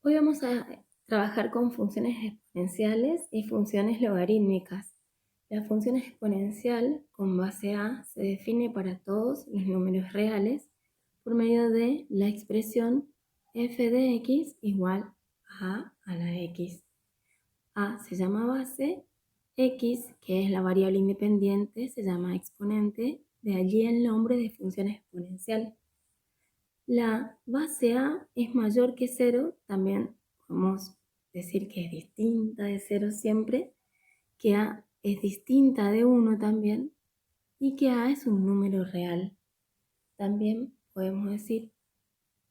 Hoy vamos a trabajar con funciones exponenciales y funciones logarítmicas. La función exponencial con base A se define para todos los números reales por medio de la expresión f de x igual a la x. A se llama base, x, que es la variable independiente, se llama exponente, de allí el nombre de función exponencial. La base A es mayor que 0, también podemos decir que es distinta de 0 siempre, que A es distinta de 1 también, y que A es un número real. También podemos decir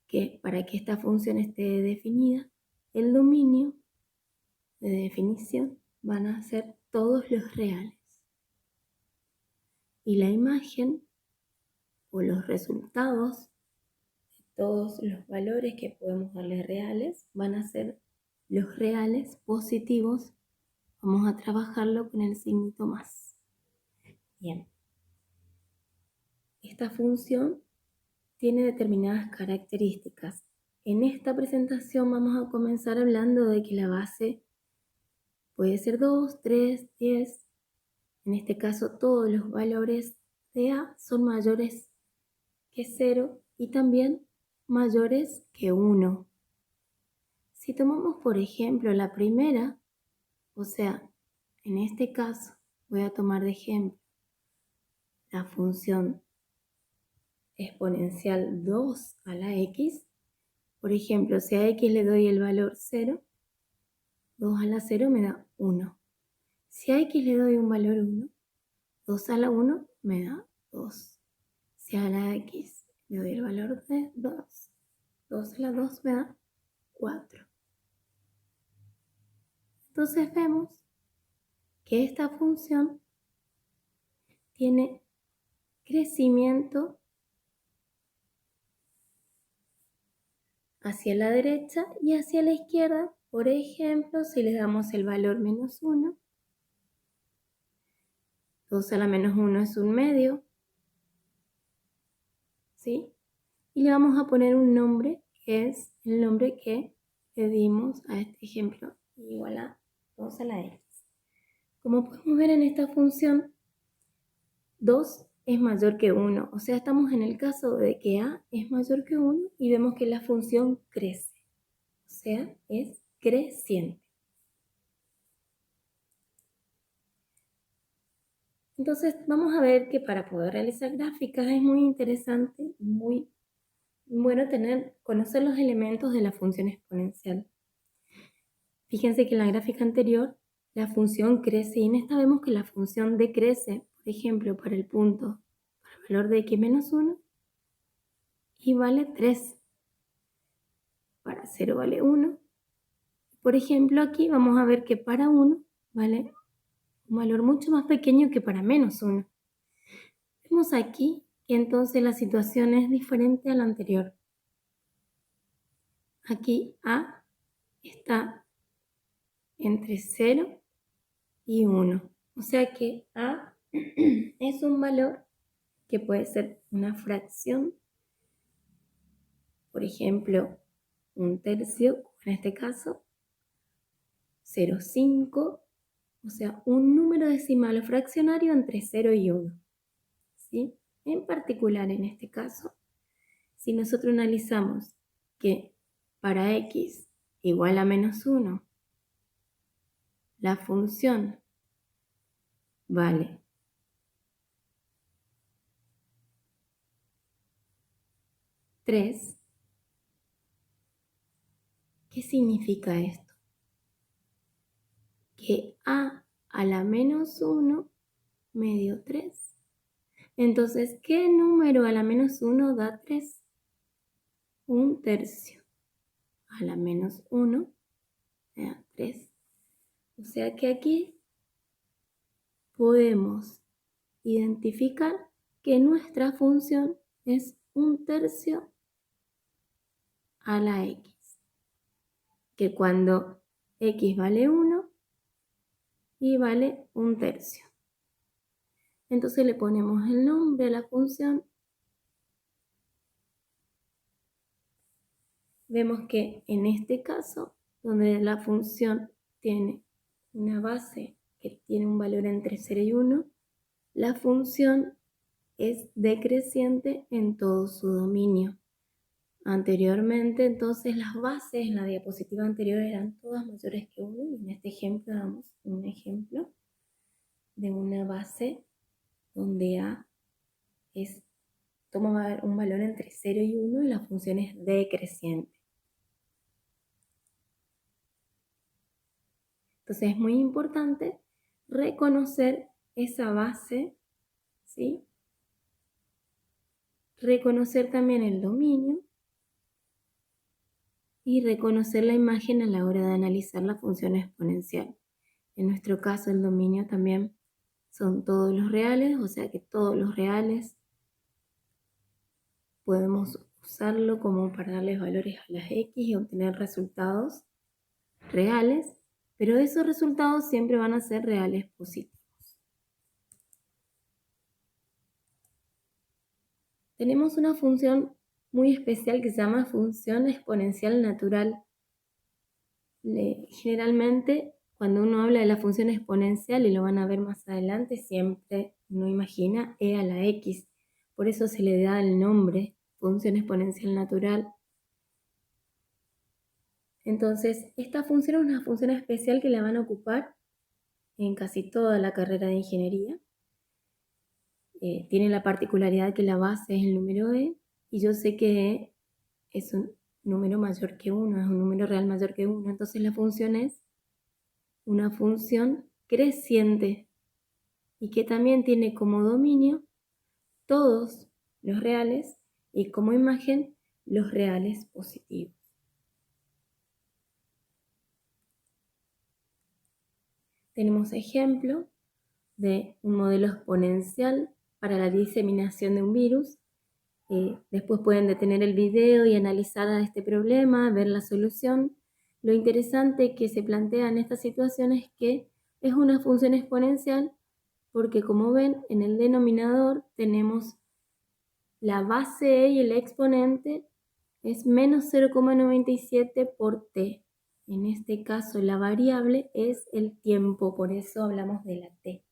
que para que esta función esté definida, el dominio de definición van a ser todos los reales. Y la imagen o los resultados, todos los valores que podemos darle reales van a ser los reales positivos. Vamos a trabajarlo con el signito más. Bien. Esta función tiene determinadas características. En esta presentación vamos a comenzar hablando de que la base puede ser 2, 3, 10. En este caso todos los valores de A son mayores que 0 y también mayores que 1. Si tomamos, por ejemplo, la primera, o sea, en este caso voy a tomar de ejemplo la función exponencial 2 a la x. Por ejemplo, si a x le doy el valor 0, 2 a la 0 me da 1. Si a x le doy un valor 1, 2 a la 1 me da 2. Si a la x le doy el valor de 2, 2 a la 2 me da 4. Entonces vemos que esta función tiene crecimiento hacia la derecha y hacia la izquierda. Por ejemplo, si le damos el valor menos 1, 2 a la menos 1 es un medio, ¿sí? Y le vamos a poner un nombre, que es el nombre que le dimos a este ejemplo, igual a 2 a la x. Como podemos ver en esta función, 2 es mayor que 1, o sea, estamos en el caso de que A es mayor que 1 y vemos que la función crece, o sea, es creciente. Entonces vamos a ver que para poder realizar gráficas es muy interesante, muy bueno conocer los elementos de la función exponencial. Fíjense que en la gráfica anterior la función crece y en esta vemos que la función decrece, por ejemplo, para el punto, para el valor de x menos 1 y vale 3. Para 0 vale 1. Por ejemplo, aquí vamos a ver que para 1 vale un valor mucho más pequeño que para menos 1. Vemos aquí que entonces la situación es diferente a la anterior. Aquí A está entre 0 y 1. O sea que A es un valor que puede ser una fracción, por ejemplo, un tercio, en este caso, 0,5, o sea, un número decimal o fraccionario entre 0 y 1. ¿Sí? En particular, en este caso, si nosotros analizamos que para x igual a menos 1, la función vale 3, ¿qué significa esto? Que a la menos 1 me dio 3. Entonces, ¿qué número a la menos 1 da 3? Un tercio. A la menos 1 me da 3. O sea que aquí podemos identificar que nuestra función es un tercio a la x. Que cuando x vale 1 y vale un tercio. Entonces le ponemos el nombre a la función vemos que en este caso, donde la función tiene una base que tiene un valor entre 0 y 1, la función es decreciente en todo su dominio. Anteriormente, entonces, las bases en la diapositiva anterior eran todas mayores que 1, y en este ejemplo damos un ejemplo de una base donde A toma un valor entre 0 y 1 y la función es decreciente. Entonces es muy importante reconocer esa base, ¿sí? Reconocer también el dominio y reconocer la imagen a la hora de analizar la función exponencial. En nuestro caso el dominio también son todos los reales, o sea que todos los reales podemos usarlo como para darles valores a las x y obtener resultados reales, pero esos resultados siempre van a ser reales positivos. Tenemos una función muy especial que se llama función exponencial natural. Generalmente, cuando uno habla de la función exponencial, y lo van a ver más adelante, siempre uno imagina e a la x. Por eso se le da el nombre, función exponencial natural. Entonces, esta función es una función especial que la van a ocupar en casi toda la carrera de ingeniería. Tiene la particularidad que la base es el número e, y yo sé que e es un número mayor que 1, es un número real mayor que 1. Entonces la función es una función creciente y que también tiene como dominio todos los reales y como imagen los reales positivos. Tenemos ejemplo de un modelo exponencial para la diseminación de un virus. Después pueden detener el video y analizar este problema, ver la solución. Lo interesante que se plantea en esta situación es que es una función exponencial porque, como ven, en el denominador tenemos la base e y el exponente es menos 0,97 por t. En este caso la variable es el tiempo, por eso hablamos de la t.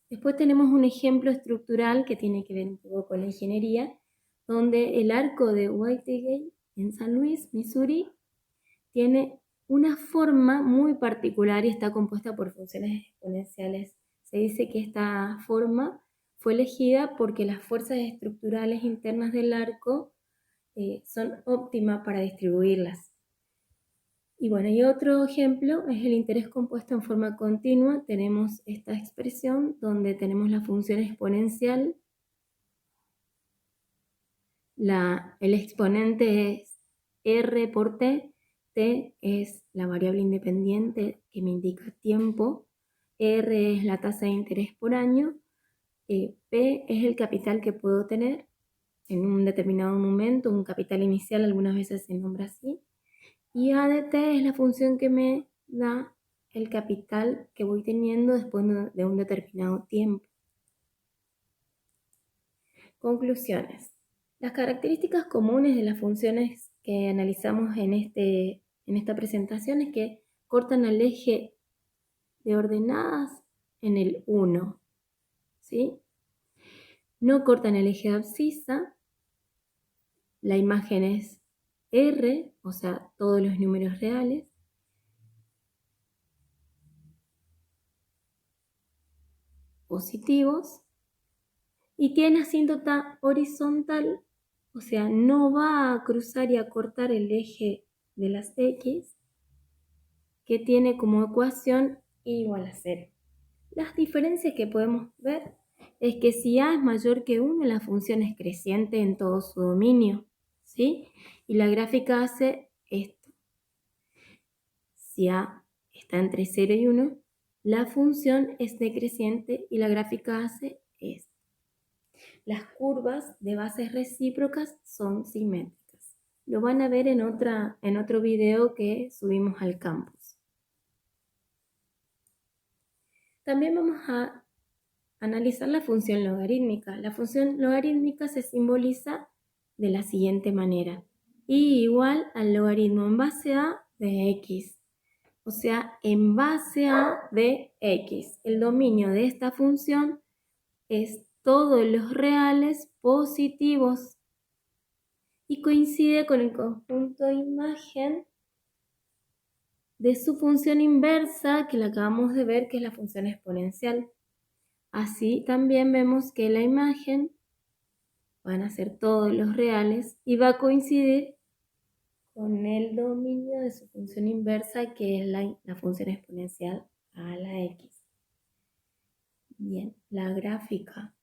Después tenemos un ejemplo estructural que tiene que ver un poco con la ingeniería, donde el arco de Whitegate en San Luis, Missouri, tiene una forma muy particular y está compuesta por funciones exponenciales. Se dice que esta forma fue elegida porque las fuerzas estructurales internas del arco son óptimas para distribuirlas. Y bueno, y otro ejemplo es el interés compuesto en forma continua. Tenemos esta expresión donde tenemos la función exponencial. El exponente es r por t. T es la variable independiente que me indica tiempo. R es la tasa de interés por año. P es el capital que puedo tener en un determinado momento, un capital inicial, algunas veces se nombra así. Y A de t es la función que me da el capital que voy teniendo después de un determinado tiempo. Conclusiones. Las características comunes de las funciones que analizamos en esta presentación es que cortan el eje de ordenadas en el 1, ¿sí? No cortan el eje de abscisa, la imagen es R, o sea, todos los números reales. Positivos. Y tiene asíntota horizontal, o sea, no va a cruzar y a cortar el eje de las X, que tiene como ecuación y igual a 0. Las diferencias que podemos ver es que si A es mayor que 1, la función es creciente en todo su dominio, ¿sí? Y la gráfica hace esto. Si A está entre 0 y 1, la función es decreciente y la gráfica hace esto. Las curvas de bases recíprocas son simétricas. Lo van a ver en otro video que subimos al campus. También vamos a analizar la función logarítmica. La función logarítmica se simboliza de la siguiente manera. y igual al logaritmo en base a de x. O sea, en base a de x. El dominio de esta función es todos los reales positivos y coincide con el conjunto de imagen de su función inversa que la acabamos de ver, que es la función exponencial. Así también vemos que la imagen van a ser todos los reales y va a coincidir con el dominio de su función inversa, que es la función exponencial a la x. Bien, la gráfica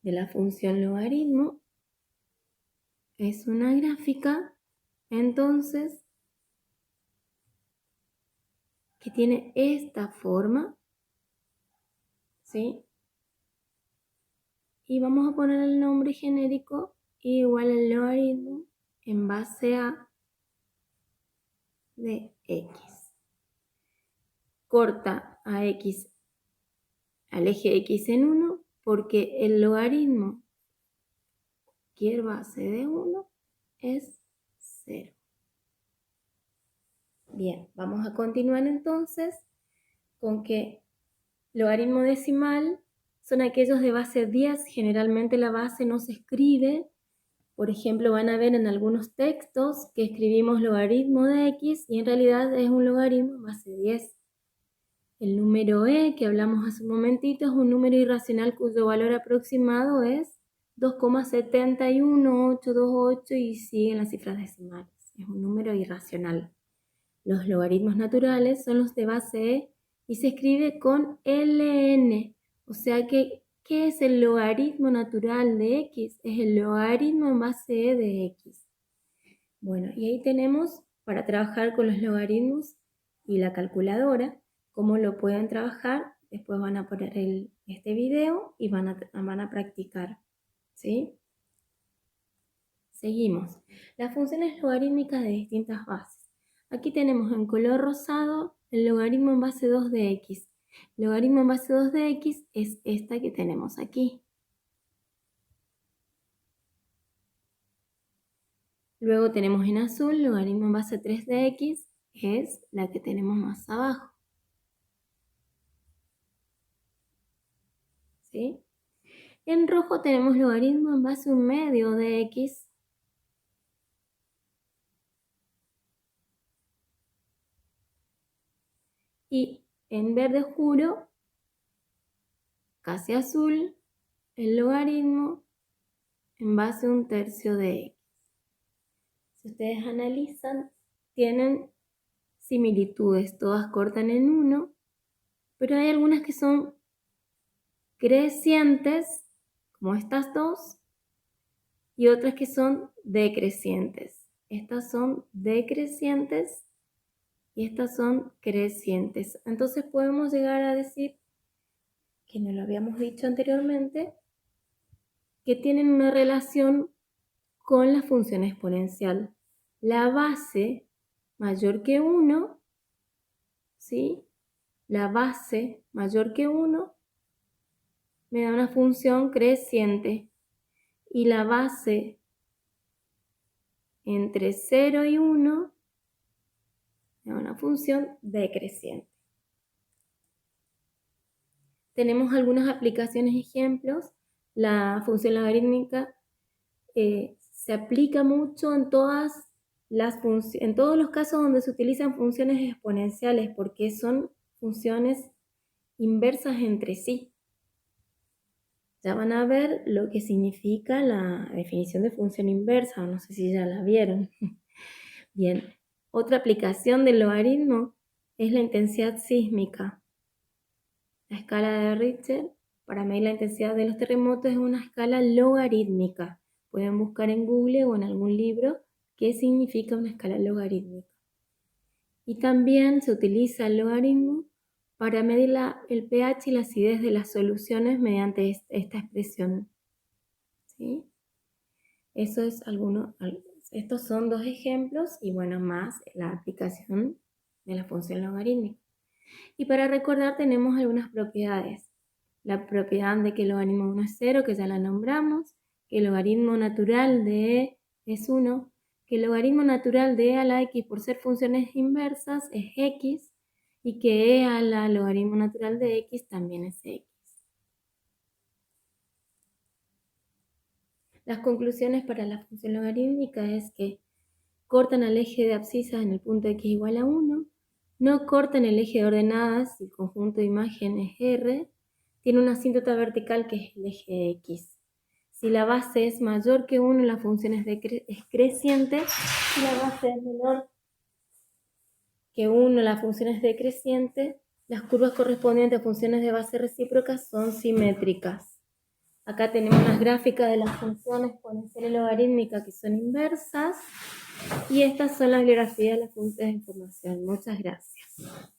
de la función logaritmo es una gráfica, entonces, que tiene esta forma, ¿sí? Y vamos a poner el nombre genérico igual al logaritmo en base a de x. Corta a x al eje x en 1 porque el logaritmo cualquier base de 1 es 0. Bien, vamos a continuar entonces con que logaritmo decimal son aquellos de base 10. Generalmente la base no se escribe. Por ejemplo, van a ver en algunos textos que escribimos logaritmo de x y en realidad es un logaritmo base 10. El número e que hablamos hace un momentito es un número irracional cuyo valor aproximado es 2,71828 y siguen las cifras decimales. Es un número irracional. Los logaritmos naturales son los de base e y se escribe con ln. O sea que, ¿qué es el logaritmo natural de x? Es el logaritmo en base e de x. Bueno, y ahí tenemos para trabajar con los logaritmos y la calculadora, cómo lo pueden trabajar. Después van a poner este video y van a practicar, ¿sí? Seguimos. Las funciones logarítmicas de distintas bases. Aquí tenemos en color rosado el logaritmo en base 2 de x. El logaritmo en base 2 de x es esta que tenemos aquí. Luego tenemos en azul logaritmo en base 3 de x, es la que tenemos más abajo. ¿Sí? En rojo tenemos logaritmo en base 1/2 de x. Y en verde oscuro, casi azul, el logaritmo en base 1/3 de x. Si ustedes analizan, tienen similitudes, todas cortan en 1, pero hay algunas que son crecientes, como estas dos, y otras que son decrecientes. Estas son decrecientes y estas son crecientes. Entonces podemos llegar a decir, que no lo habíamos dicho anteriormente, que tienen una relación con la función exponencial. La base mayor que 1, ¿sí? La base mayor que 1 me da una función creciente y la base entre 0 y 1 me da una función decreciente. Tenemos algunas aplicaciones ejemplos. La función logarítmica se aplica mucho en todos los casos donde se utilizan funciones exponenciales porque son funciones inversas entre sí. Ya van a ver lo que significa la definición de función inversa, no sé si ya la vieron. Bien, otra aplicación del logaritmo es la intensidad sísmica. La escala de Richter para medir la intensidad de los terremotos es una escala logarítmica. Pueden buscar en Google o en algún libro qué significa una escala logarítmica. Y también se utiliza el logaritmo para medir el pH y la acidez de las soluciones mediante esta expresión. ¿Sí? Estos son dos ejemplos y bueno, más la aplicación de la función logarítmica. Y para recordar tenemos algunas propiedades. La propiedad de que el logaritmo 1 es 0, que ya la nombramos, que el logaritmo natural de es 1, que el logaritmo natural de e a la x por ser funciones inversas es x, y que e a la logaritmo natural de x también es x. Las conclusiones para la función logarítmica es que cortan al eje de abscisas en el punto x igual a 1, no cortan el eje de ordenadas si el conjunto de imagen es R, tiene una asíntota vertical que es el eje X. Si la base es mayor que 1, la función es creciente. Si la base es menor que 1, la función es decreciente. Las curvas correspondientes a funciones de base recíprocas son simétricas. Acá tenemos las gráficas de las funciones exponenciales logarítmicas que son inversas. Y estas son las bibliografías de las fuentes de información. Muchas gracias.